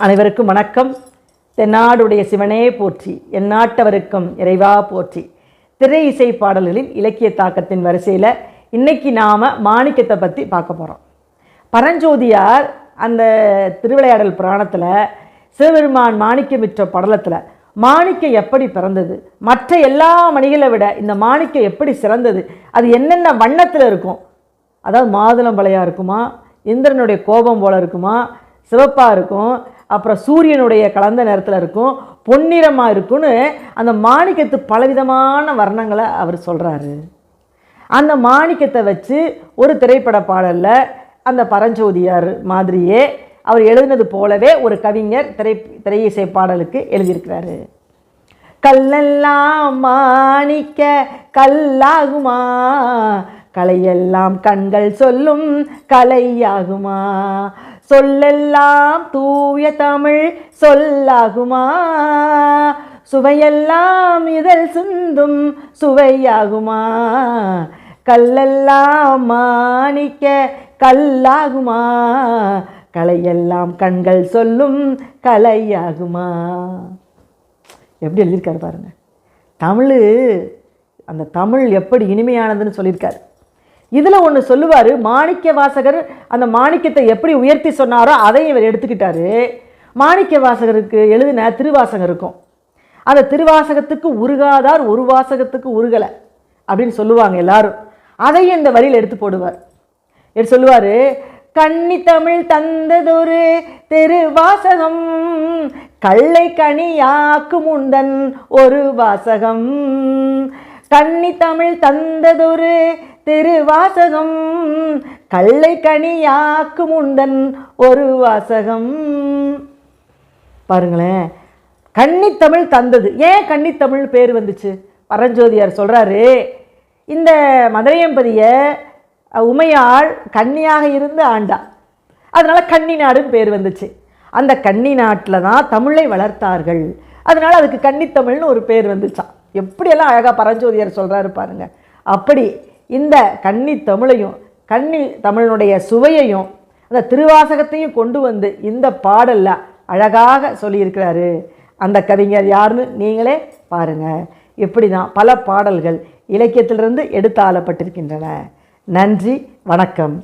அனைவருக்கும் வணக்கம். தென்னாடுடைய சிவனே போற்றி, எந்நாட்டவருக்கும் இறைவா போற்றி. திரை இசை பாடல்களின் இலக்கிய தாக்கத்தின் வரிசையில் இன்றைக்கி நாம் மாணிக்கத்தை பற்றி பார்க்க போகிறோம். பரஞ்சோதியார் அந்த திருவிளையாடல் புராணத்தில் சிவபெருமான் மாணிக்கம் விற்ற படலத்தில் மாணிக்கம் எப்படி பிறந்தது, மற்ற எல்லா மணிகளை விட இந்த மாணிக்கம் எப்படி சிறந்தது, அது என்னென்ன வண்ணத்தில் இருக்கும், அதாவது மாதுளம்பழையாக இருக்குமா, இந்திரனுடைய கோபம் போல் இருக்குமா, சிவப்பாக இருக்கும், அப்புறம் சூரியனுடைய கலந்த நேரத்தில் இருக்கும், பொன்னிறமாக இருக்குன்னு அந்த மாணிக்கத்து பலவிதமான வர்ணங்களை அவர் சொல்கிறாரு. அந்த மாணிக்கத்தை வச்சு ஒரு திரைப்பட பாடலில் அந்த பரஞ்சோதியார் மாதிரியே அவர் எழுதினது போலவே ஒரு கவிஞர் திரை இசை பாடலுக்கு எழுதியிருக்கிறாரு. கல்லெல்லாம் மாணிக்க கல்லாகுமா, கலையெல்லாம் கண்கள் சொல்லும் கலையாகுமா, சொல்லெல்லாம் தூய தமிழ் சொல்லாகுமா, சுவையெல்லாம் இதழ் சிந்தும் சுவையாகுமா, கல்லெல்லாம் மாணிக்க கல்லாகுமா, கலையெல்லாம் கண்கள் சொல்லும் கலையாகுமா. எப்படி எழுதியிருக்காரு பாருங்க. தமிழ், அந்த தமிழ் எப்படி இனிமையானதுன்னு சொல்லியிருக்காரு. இதில் ஒன்று சொல்லுவார், மாணிக்க வாசகர் அந்த மாணிக்கத்தை எப்படி உயர்த்தி சொன்னாரோ அதையும் இவர் எடுத்துக்கிட்டாரு. மாணிக்க வாசகருக்கு எழுதின திருவாசகம் இருக்கும், அந்த திருவாசகத்துக்கு உருகாதார் ஒரு வாசகத்துக்கு உருகலை அப்படின்னு சொல்லுவாங்க எல்லாரும். அதையும் இந்த வரியில் எடுத்து போடுவார். எடுத்து சொல்லுவார், கன்னி தமிழ் தந்ததொரு திருவாசகம், கள்ளை கனியாக்கும் உந்தன் ஒரு வாசகம், கன்னி தமிழ் தந்ததொரு திருவாசகம், கள்ளை கனியாக்கும் உந்தன் ஒரு வாசகம். பாருங்களேன், கன்னித்தமிழ் தந்தது. ஏன் கன்னித்தமிழ் பேர் வந்துச்சு? பரஞ்சோதியார் சொல்கிறாரு, இந்த மதுரையம்பதிய உமையாள் கன்னியாக இருந்து ஆண்டா, அதனால் கன்னி நாடுன்னு பேர் வந்துச்சு. அந்த கன்னி நாட்டில் தான் தமிழை வளர்த்தார்கள், அதனால் அதுக்கு கன்னித்தமிழ்னு ஒரு பேர் வந்துச்சான். எப்படியெல்லாம் அழகாக பரஞ்சோதியார் சொல்கிறாரு பாருங்க. அப்படி இந்த கன்னி தமிழையும் கன்னி தமிழனுடைய சுவையையும் அந்த திருவாசகத்தையும் கொண்டு வந்து இந்த பாடலில் அழகாக சொல்லியிருக்கிறாரு. அந்த கவிஞர் யாருன்னு நீங்களே பாருங்கள். இப்படி தான் பல பாடல்கள் இலக்கியத்திலிருந்து எடுத்து ஆளப்பட்டிருக்கின்றன. நன்றி, வணக்கம்.